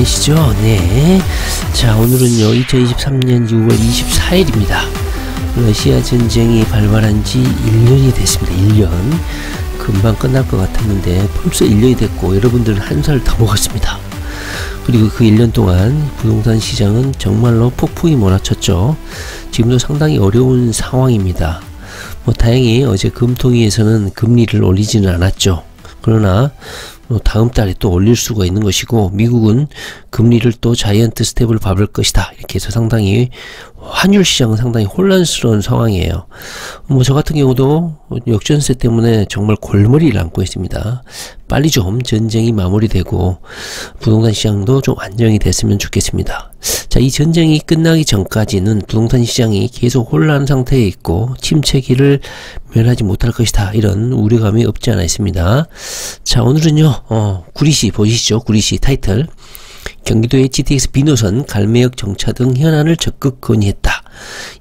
계시죠? 네. 자, 오늘은요 2023년 6월 24일입니다 러시아 전쟁이 발발한 지 1년이 됐습니다. 1년. 금방 끝날 것 같았는데 벌써 1년이 됐고 여러분들은 한 살 더 먹었습니다. 그리고 그 1년 동안 부동산 시장은 정말로 폭풍이 몰아쳤죠. 지금도 상당히 어려운 상황입니다. 다행히 어제 금통위에서는 금리를 올리지는 않았죠. 그러나 다음 달에 또 올릴 수가 있는 것이고, 미국은 금리를 또 자이언트 스텝을 밟을 것이다 이렇게 해서 상당히 환율 시장은 상당히 혼란스러운 상황이에요. 저 같은 경우도 역전세 때문에 정말 골머리를 앓고 있습니다. 빨리 좀 전쟁이 마무리되고 부동산 시장도 좀 안정이 됐으면 좋겠습니다. 자, 이 전쟁이 끝나기 전까지는 부동산 시장이 계속 혼란 상태에 있고 침체기를 면하지 못할 것이다 이런 우려감이 없지 않아 있습니다. 자, 오늘은요 구리시 보시죠. 구리시 타이틀. 경기도의 GTX B노선 갈매역 정차 등 현안을 적극 건의했다.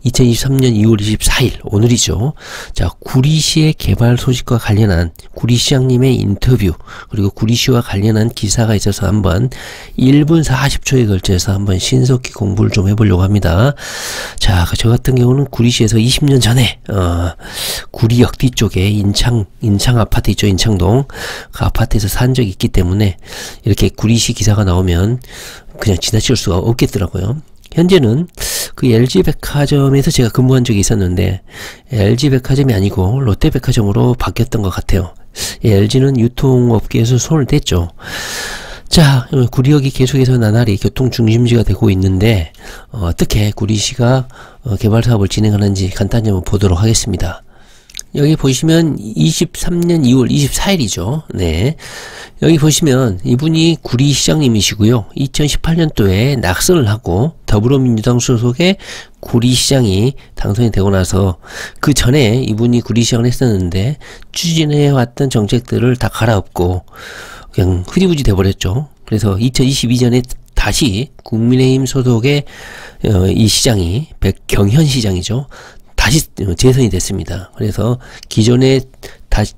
2023년 2월 24일 오늘이죠. 자, 구리시의 개발 소식과 관련한 구리시장님의 인터뷰 그리고 구리시와 관련한 기사가 있어서 한번 1분 40초에 걸쳐서 한번 신속히 공부를 좀 해보려고 합니다. 자, 저 같은 경우는 구리시에서 20년 전에 구리역 뒤쪽에 인창 아파트 있죠. 인창동 그 아파트에서 산 적이 있기 때문에 이렇게 구리시 기사가 나오면 그냥 지나칠 수가 없겠더라고요. 현재는 그 LG백화점에서 제가 근무한 적이 있었는데 LG백화점이 아니고 롯데백화점으로 바뀌었던 것 같아요. LG는 유통업계에서 손을 댔죠. 자, 구리역이 계속해서 나날이 교통중심지가 되고 있는데 어떻게 구리시가 개발사업을 진행하는지 간단히 한번 보도록 하겠습니다. 여기 보시면 23년 2월 24일이죠. 네. 여기 보시면 이분이 구리시장님이시고요. 2018년도에 낙선을 하고 더불어민주당 소속의 구리시장이 당선이 되고 나서 그 전에 이분이 구리시장을 했었는데 추진해왔던 정책들을 다 갈아엎고 그냥 흐지부지 돼버렸죠. 그래서 2022년에 다시 국민의힘 소속의 이 시장이 백경현 시장이죠. 다시 재선이 됐습니다. 그래서 기존에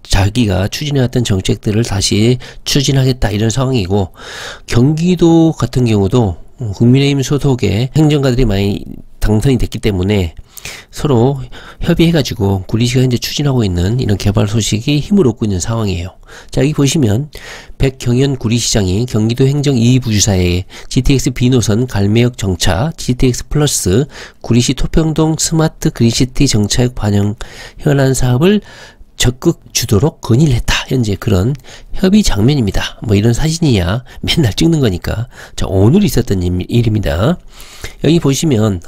자기가 추진해왔던 정책들을 다시 추진하겠다 이런 상황이고, 경기도 같은 경우도 국민의힘 소속의 행정가들이 많이 당선이 됐기 때문에 서로 협의해가지고 구리시가 현재 추진하고 있는 이런 개발 소식이 힘을 얻고 있는 상황이에요. 자, 여기 보시면 백경현 구리시장이 경기도 행정 2부주사에 GTX B노선 갈매역 정차, GTX 플러스 구리시 토평동 스마트 그린시티 정차역 반영 현안 사업을 적극 주도록 건의를 했다. 현재 그런 협의 장면입니다. 이런 사진이야 맨날 찍는 거니까. 자, 오늘 있었던 일입니다. 여기 보시면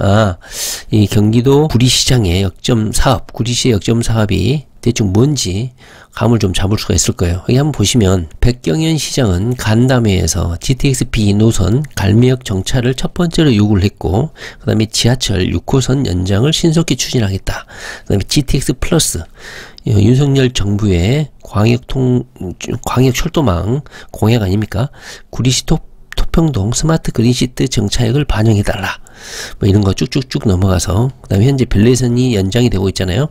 이 경기도 구리시장의 역점 사업, 구리시의 역점 사업이 대충 뭔지 감을 좀 잡을 수가 있을 거예요. 여기 한번 보시면 백경현 시장은 간담회에서 GTX B 노선 갈매역 정차를 첫 번째로 요구를 했고, 그 다음에 지하철 6호선 연장을 신속히 추진하겠다. 그 다음에 GTX 플러스 윤석열 정부의 광역철도망 공약 아닙니까? 구리시 토평동 스마트 그린시티 정차역을 반영해달라. 이런 거 쭉쭉쭉 넘어가서, 그 다음에 현재 별내선이 연장이 되고 있잖아요.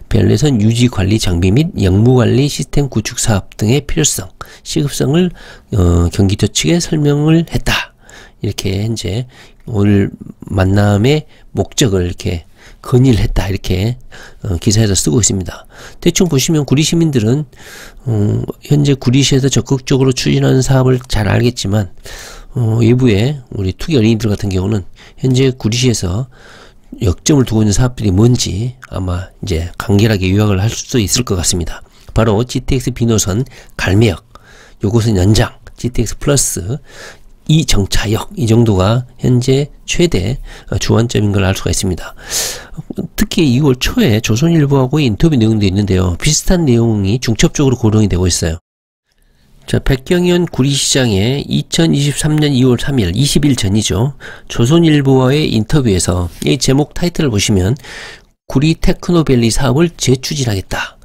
별내선 유지 관리 장비 및 역무 관리 시스템 구축 사업 등의 필요성, 시급성을 경기도 측에 설명을 했다. 이렇게 현재 오늘 만남의 목적을 이렇게 건의를 했다 이렇게 기사에서 쓰고 있습니다. 대충 보시면 구리 시민들은 현재 구리시에서 적극적으로 추진하는 사업을 잘 알겠지만 외부의 우리 투기 어린이들 같은 경우는 현재 구리시에서 역점을 두고 있는 사업들이 뭔지 아마 이제 간결하게 요약을 할 수도 있을 것 같습니다. 바로 GTX B노선 갈매역, 요것은 연장, GTX 플러스 이 정차역, 이 정도가 현재 최대 주안점인 걸 알 수가 있습니다. 특히 2월 초에 조선일보하고의 인터뷰 내용도 있는데요. 비슷한 내용이 중첩적으로 고정이 되고 있어요. 자, 백경현 구리시장의 2023년 2월 3일 20일 전이죠. 조선일보와의 인터뷰에서 이 제목 타이틀을 보시면 구리 테크노밸리 사업을 재추진하겠다.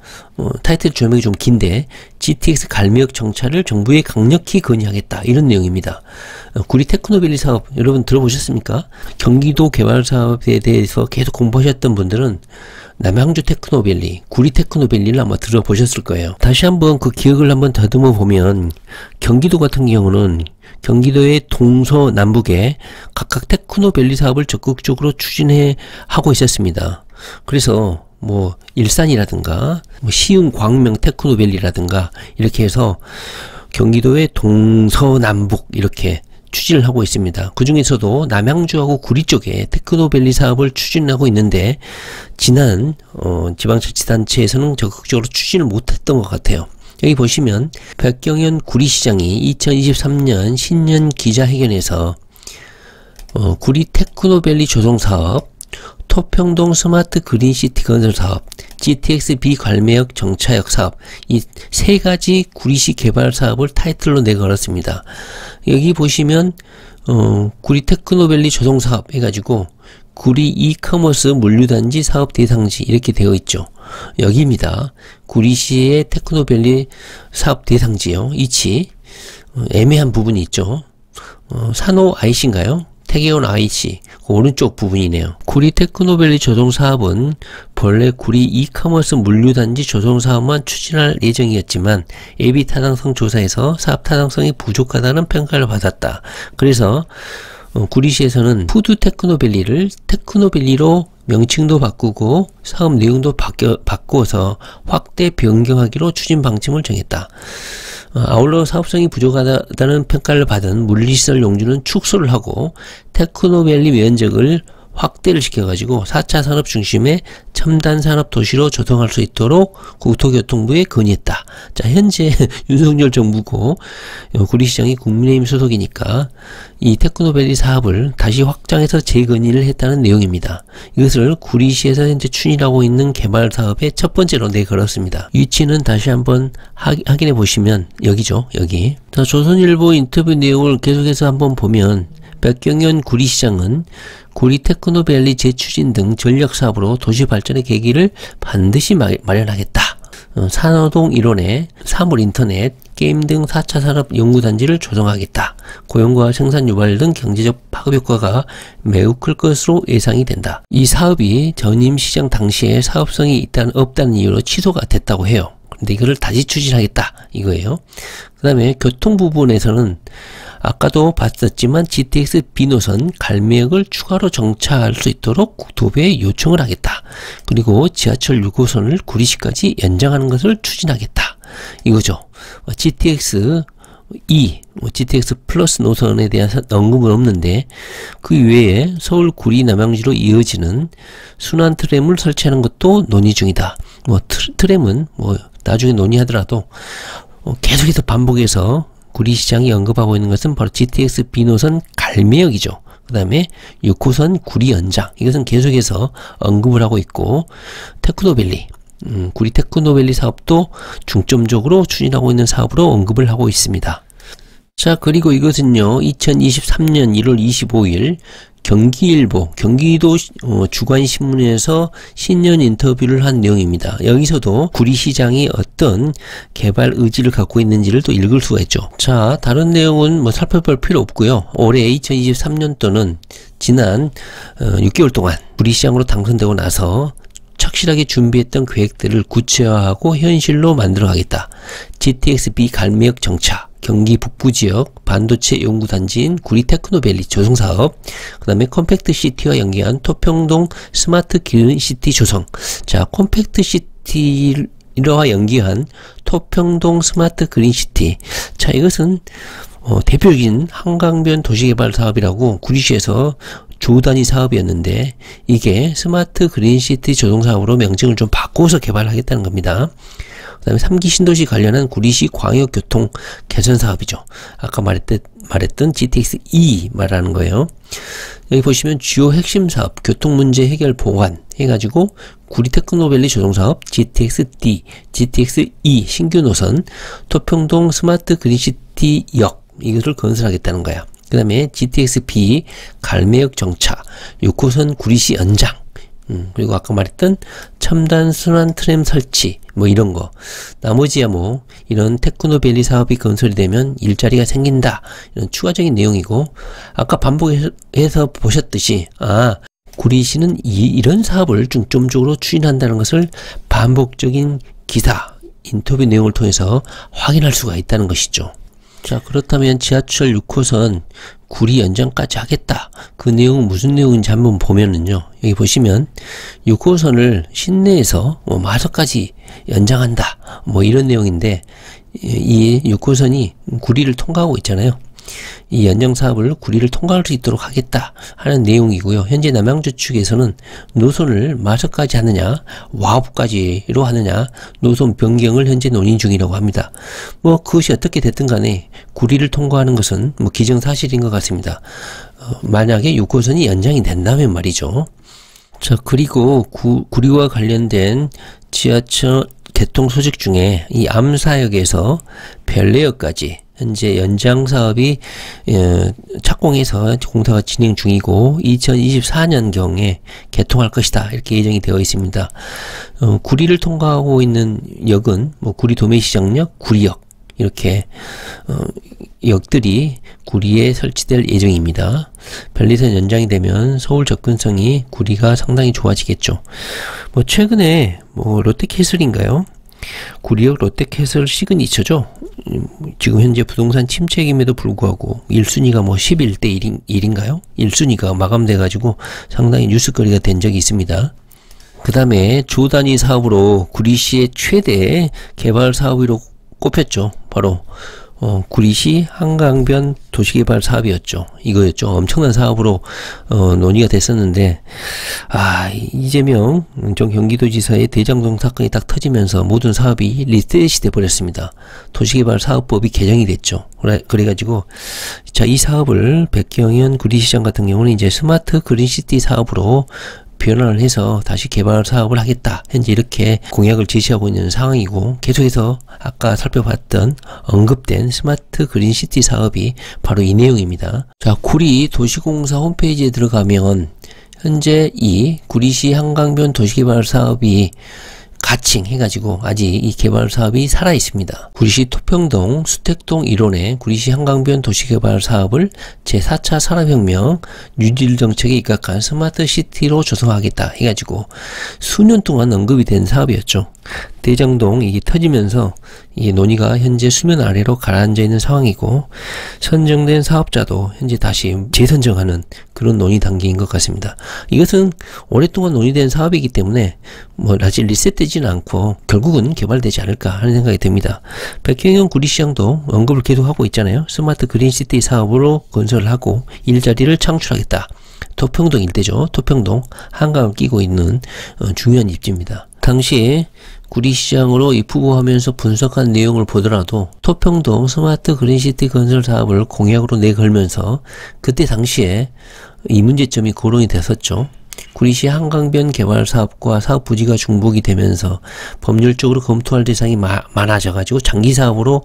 타이틀 제목이 좀 긴데 GTX 갈매역 정차를 정부에 강력히 건의하겠다 이런 내용입니다. 구리 테크노밸리 사업 여러분 들어보셨습니까? 경기도 개발 사업에 대해서 계속 공부하셨던 분들은 남양주 테크노밸리, 구리 테크노밸리를 아마 들어보셨을 거예요. 다시 한번 그 기억을 한번 더듬어 보면 경기도 같은 경우는 경기도의 동서남북에 각각 테크노밸리 사업을 적극적으로 추진해 하고 있었습니다. 그래서 뭐 일산이라든가 뭐 시흥 광명 테크노밸리라든가 이렇게 해서 경기도의 동서남북 이렇게 추진을 하고 있습니다. 그 중에서도 남양주하고 구리 쪽에 테크노밸리 사업을 추진하고 있는데 지난 지방자치단체에서는 적극적으로 추진을 못했던 것 같아요. 여기 보시면 백경현 구리시장이 2023년 신년 기자회견에서 구리 테크노밸리 조성사업, 토평동 스마트 그린시티 건설사업, GTX 비관매역 정차역 사업 이 세 가지 구리시 개발 사업을 타이틀로 내걸었습니다. 여기 보시면 구리 테크노밸리 조성사업 해가지고 구리 이커머스 물류단지 사업 대상지 이렇게 되어 있죠. 여기입니다. 구리시의 테크노밸리 사업 대상지요. 위치 애매한 부분이 있죠. 산호 IC인가요? 태계원 IC 그 오른쪽 부분이네요. 구리 테크노밸리 조성사업은 본래 구리 이커머스 물류단지 조성사업만 추진할 예정이었지만 예비 타당성 조사에서 사업 타당성이 부족하다는 평가를 받았다. 그래서 구리시에서는 푸드 테크노밸리를 테크노밸리로 명칭도 바꾸고 사업 내용도 바꾸어서 확대 변경하기로 추진 방침을 정했다. 아울러 사업성이 부족하다는 평가를 받은 물리시설 용주는 축소를 하고 테크노밸리 면적을 확대를 시켜가지고 4차 산업 중심의 첨단 산업 도시로 조성할 수 있도록 국토교통부에 건의했다. 자, 현재 윤석열 정부고 구리시장이 국민의힘 소속이니까 이 테크노밸리 사업을 다시 확장해서 재건의를 했다는 내용입니다. 이것을 구리시에서 현재 추진하고 있는 개발 사업의 첫 번째로 내걸었습니다. 위치는 다시 한번 확인해 보시면 여기죠. 여기. 자, 조선일보 인터뷰 내용을 계속해서 한번 보면 백경현 구리시장은 구리 테크노밸리 재추진 등 전략사업으로 도시 발전의 계기를 반드시 마련하겠다. 산호동 일원에 사물인터넷, 게임 등 4차 산업 연구단지를 조성하겠다. 고용과 생산 유발 등 경제적 파급 효과가 매우 클 것으로 예상이 된다. 이 사업이 전임 시장 당시에 사업성이 없다는 이유로 취소가 됐다고 해요. 근데 이거를 다시 추진하겠다 이거예요. 그 다음에 교통 부분에서는 아까도 봤었지만 GTX B노선 갈매역을 추가로 정차할 수 있도록 국토부에 요청을 하겠다. 그리고 지하철 6호선을 구리시까지 연장하는 것을 추진하겠다. 이거죠. GTX GTX 플러스 노선에 대한 언급은 없는데 그 외에 서울 구리 남양주로 이어지는 순환 트램을 설치하는 것도 논의 중이다. 뭐 트램은 뭐 나중에 논의하더라도 계속해서 반복해서 구리시장이 언급하고 있는 것은 바로 GTX B노선 갈매역이죠. 그 다음에 6호선 구리 연장 이것은 계속해서 언급을 하고 있고 테크노밸리 구리 테크노밸리 사업도 중점적으로 추진하고 있는 사업으로 언급을 하고 있습니다. 자, 그리고 이것은요 2023년 1월 25일 경기일보 경기도 주간신문에서 신년 인터뷰를 한 내용입니다. 여기서도 구리시장이 어떤 개발 의지를 갖고 있는지를 또 읽을 수가 있죠. 자, 다른 내용은 뭐 살펴볼 필요 없고요. 올해 2023년도는 지난 6개월 동안 구리시장으로 당선되고 나서 착실하게 준비했던 계획들을 구체화하고 현실로 만들어가겠다. GTX 비갈매역 정차, 경기 북부지역 반도체 연구단지인 구리 테크노밸리 조성사업, 그 다음에 컴팩트시티와 연계한 토평동 스마트 그린시티 조성. 자, 컴팩트시티와 연계한 토평동 스마트 그린시티. 자, 이것은 대표적인 한강변 도시개발 사업이라고 구리시에서 주 단위 사업이었는데 이게 스마트 그린시티 조성사업으로 명칭을 좀 바꿔서 개발하겠다는 겁니다. 그 다음에 3기 신도시 관련한 구리시 광역교통 개선 사업이죠. 아까 말했던 GTX-E 말하는 거예요. 여기 보시면 주요 핵심 사업, 교통 문제 해결 보완 해가지고 구리 테크노밸리 조성사업, GTX-D, GTX-E 신규 노선, 토평동 스마트 그린시티역 이것을 건설하겠다는 거야. 그 다음에 GTX-B 갈매역 정차, 6호선 구리시 연장, 그리고 아까 말했던 첨단 순환 트램 설치 뭐 이런 거. 나머지야 뭐 이런 테크노밸리 사업이 건설이 되면 일자리가 생긴다 이런 추가적인 내용이고, 아까 반복해서 보셨듯이 구리시는 이런 사업을 중점적으로 추진한다는 것을 반복적인 기사 인터뷰 내용을 통해서 확인할 수가 있다는 것이죠. 자, 그렇다면 지하철 6호선 구리 연장까지 하겠다. 그 내용은 무슨 내용인지 한번 보면은요. 여기 보시면 6호선을 시내에서 마석까지 연장한다. 뭐 이런 내용인데, 이 6호선이 구리를 통과하고 있잖아요. 이 연장 사업을 구리를 통과할 수 있도록 하겠다 하는 내용이고요. 현재 남양주 측에서는 노선을 마석까지 하느냐, 와업까지로 하느냐, 노선 변경을 현재 논의 중이라고 합니다. 뭐 그것이 어떻게 됐든 간에 구리를 통과하는 것은 뭐 기정사실인 것 같습니다. 만약에 6호선이 연장이 된다면 말이죠. 자, 그리고 구리와 관련된 지하철 개통 소식 중에 이 암사역에서 별내역까지 현재 연장 사업이 착공해서 공사가 진행 중이고 2024년경에 개통할 것이다. 이렇게 예정이 되어 있습니다. 구리를 통과하고 있는 역은 뭐 구리 도매시장역, 구리역 이렇게 역들이 구리에 설치될 예정입니다. 별내선 연장이 되면 서울 접근성이 구리가 상당히 좋아지겠죠. 뭐 최근에 뭐 롯데캐슬인가요? 구리역 롯데캐슬 시그니처죠. 지금 현재 부동산 침체임에도 불구하고 1순위가 뭐 11대 1인가요? 1순위가 마감돼 가지고 상당히 뉴스거리가 된 적이 있습니다. 그 다음에 주 단위 사업으로 구리시의 최대 개발 사업으로 꼽혔죠. 바로 구리시 한강변 도시개발 사업이었죠. 이거였죠. 엄청난 사업으로 논의가 됐었는데, 이재명 전 경기도지사의 대장동 사건이 딱 터지면서 모든 사업이 리셋이 돼버렸습니다. 도시개발 사업법이 개정이 됐죠. 그래가지고 자, 이 사업을 백경현 구리시장 같은 경우는 이제 스마트 그린시티 사업으로 변화를 해서 다시 개발 사업을 하겠다. 현재 이렇게 공약을 제시하고 있는 상황이고, 계속해서 아까 살펴봤던 언급된 스마트 그린시티 사업이 바로 이 내용입니다. 자, 구리 도시공사 홈페이지에 들어가면 현재 이 구리시 한강변 도시개발 사업이 가칭 해가지고 아직 이 개발 사업이 살아 있습니다. 구리시 토평동 수택동 1호내 구리시 한강변 도시개발 사업을 제4차 산업혁명 뉴딜 정책에 입각한 스마트시티로 조성하겠다 해가지고 수년 동안 언급이 된 사업이었죠. 대장동 이게 터지면서 이 논의가 현재 수면 아래로 가라앉아 있는 상황이고, 선정된 사업자도 현재 다시 재선정하는 그런 논의 단계인 것 같습니다. 이것은 오랫동안 논의된 사업이기 때문에 뭐 아직 리셋되지는 않고 결국은 개발되지 않을까 하는 생각이 듭니다. 백경현 구리시장도 언급을 계속하고 있잖아요. 스마트 그린시티 사업으로 건설을 하고 일자리를 창출하겠다. 토평동 일대죠. 토평동 한강을 끼고 있는 중요한 입지입니다. 당시에 구리시장으로 입후보하면서 분석한 내용을 보더라도 토평동 스마트 그린시티 건설 사업을 공약으로 내걸면서 그때 당시에 이 문제점이 거론이 됐었죠. 구리시 한강변 개발 사업과 사업 부지가 중복이 되면서 법률적으로 검토할 대상이 많아져 가지고 장기 사업으로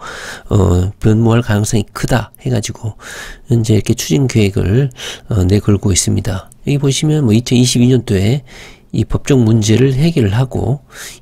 변모할 가능성이 크다 해가지고 현재 이렇게 추진 계획을 내걸고 있습니다. 여기 보시면 뭐 2022년도에 이 법적 문제를 해결을 하고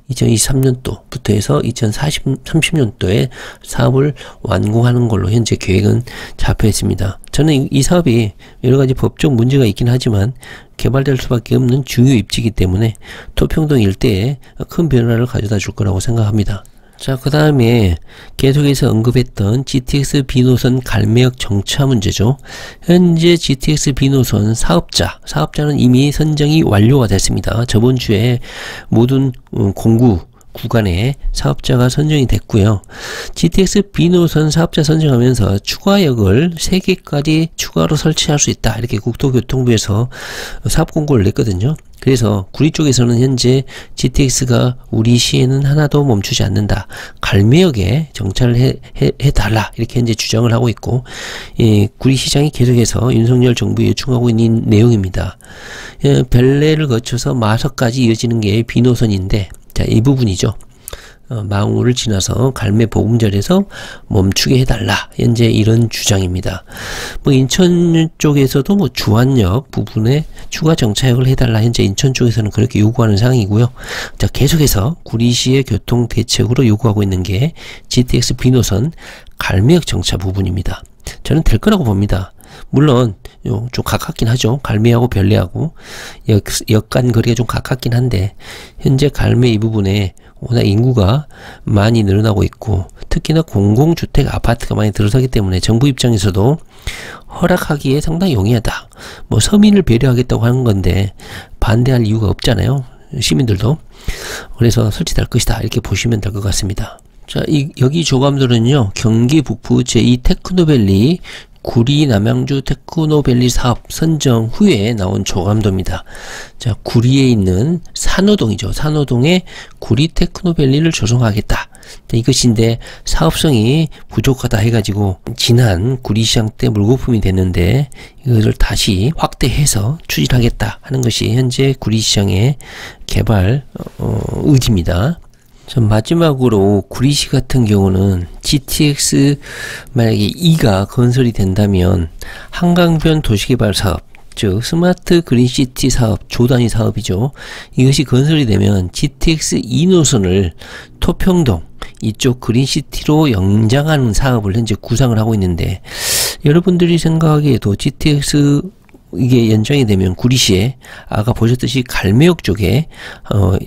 2023년도부터 해서 2030년도에 사업을 완공하는 걸로 현재 계획은 잡혀 있습니다. 저는 이 사업이 여러 가지 법적 문제가 있긴 하지만 개발될 수밖에 없는 중요 입지이기 때문에 토평동 일대에 큰 변화를 가져다 줄 거라고 생각합니다. 자, 그 다음에 계속해서 언급했던 GTX B노선 갈매역 정차 문제죠. 현재 GTX B노선 사업자는 이미 선정이 완료가 됐습니다. 저번 주에 모든 공구 구간에 사업자가 선정이 됐고요. GTX B노선 사업자 선정하면서 추가역을 3개까지 추가로 설치할 수 있다. 이렇게 국토교통부에서 사업 공고를 냈거든요. 그래서 구리 쪽에서는 현재 GTX가 우리 시에는 하나도 멈추지 않는다. 갈매역에 정차를 해달라. 이렇게 현재 주장을 하고 있고, 구리시장이 계속해서 윤석열 정부에 요청하고 있는 내용입니다. 별내를 거쳐서 마석까지 이어지는 게 B노선인데, 자, 이 부분이죠. 망우를 지나서 갈매 보금절에서 멈추게 해달라. 현재 이런 주장입니다. 뭐 인천 쪽에서도 뭐 주안역 부분에 추가 정차역을 해달라. 현재 인천 쪽에서는 그렇게 요구하는 상황이고요. 자, 계속해서 구리시의 교통 대책으로 요구하고 있는 게 GTX B노선 갈매역 정차 부분입니다. 저는 될 거라고 봅니다. 물론 좀 가깝긴 하죠. 갈매하고 별내하고 역간 거리가 좀 가깝긴 한데, 현재 갈매 이 부분에 워낙 인구가 많이 늘어나고 있고 특히나 공공주택 아파트가 많이 들어서기 때문에 정부 입장에서도 허락하기에 상당히 용이하다. 뭐 서민을 배려하겠다고 하는 건데 반대할 이유가 없잖아요. 시민들도. 그래서 설치될 것이다. 이렇게 보시면 될 것 같습니다. 자, 여기 조감도는요, 경기 북부 제2 테크노밸리 구리 남양주 테크노밸리 사업 선정 후에 나온 조감도입니다. 자, 구리에 있는 산호동이죠. 산호동에 구리 테크노밸리를 조성하겠다. 이것인데 사업성이 부족하다 해가지고 지난 구리시장 때 물거품이 됐는데 이것을 다시 확대해서 추진하겠다 하는 것이 현재 구리시장의 개발 의지입니다. 전 마지막으로 구리시 같은 경우는 GTX 만약에 2가 건설이 된다면 한강변 도시개발 사업, 즉 스마트 그린시티 사업, 조단위 사업이죠. 이것이 건설이 되면 GTX 2노선을 토평동 이쪽 그린시티로 연장하는 사업을 현재 구상을 하고 있는데, 여러분들이 생각하기에도 GTX 이게 연장이 되면 구리시에 아까 보셨듯이 갈매역 쪽에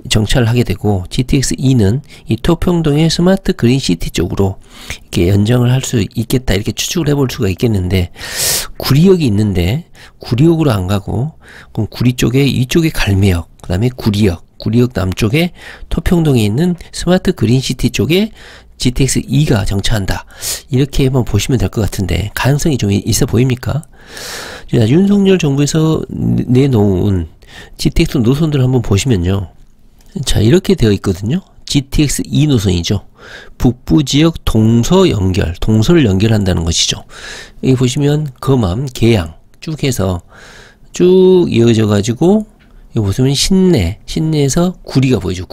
정차를 하게 되고, GTX-E는 이 토평동의 스마트 그린시티 쪽으로 이렇게 연장을 할 수 있겠다, 이렇게 추측을 해볼 수가 있겠는데, 구리역이 있는데 구리역으로 안 가고 그럼 구리 쪽에 이쪽에 갈매역, 그 다음에 구리역 남쪽에 토평동에 있는 스마트 그린시티 쪽에 GTX-E가 정차한다. 이렇게 한번 보시면 될 것 같은데 가능성이 좀 있어 보입니까? 자, 윤석열 정부에서 내놓은 GTX 노선들을 한번 보시면요. 자, 이렇게 되어 있거든요. GTX-E 노선이죠. 북부 지역 동서 연결, 동서를 연결한다는 것이죠. 여기 보시면 거맘, 계양 쭉 해서 쭉 이어져 가지고 여기 보시면 신내에서 구리가 보이죠.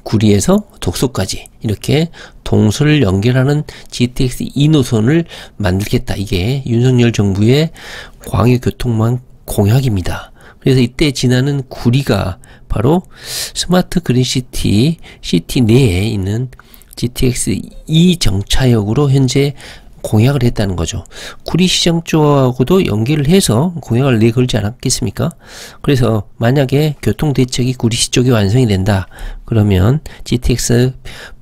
구리에서 독소까지 이렇게 동서를 연결하는 GTX-E 노선을 만들겠다. 이게 윤석열 정부의 광역교통망 공약입니다. 그래서 이때 지나는 구리가 바로 스마트 그린시티 시티 내에 있는 GTX-E 정차역으로 현재 공약을 했다는 거죠. 구리시장 쪽하고도 연계를 해서 공약을 내걸지 않았겠습니까? 그래서 만약에 교통대책이 구리시 쪽이 완성이 된다 그러면 GTX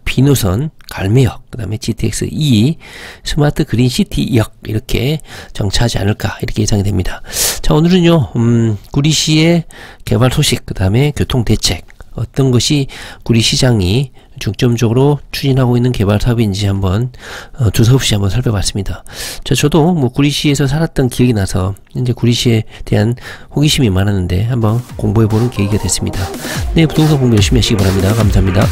B노선 갈매역, 그 다음에 GTX-E 스마트 그린시티역 이렇게 정차하지 않을까, 이렇게 예상이 됩니다. 자, 오늘은요 구리시의 개발 소식, 그 다음에 교통대책, 어떤 것이 구리시장이 중점적으로 추진하고 있는 개발 사업인지 한번 두서없이 한번 살펴봤습니다. 자, 저도 뭐 구리시에서 살았던 기억이 나서 이제 구리시에 대한 호기심이 많았는데 한번 공부해보는 계기가 됐습니다. 네, 부동산 공부 열심히 하시기 바랍니다. 감사합니다.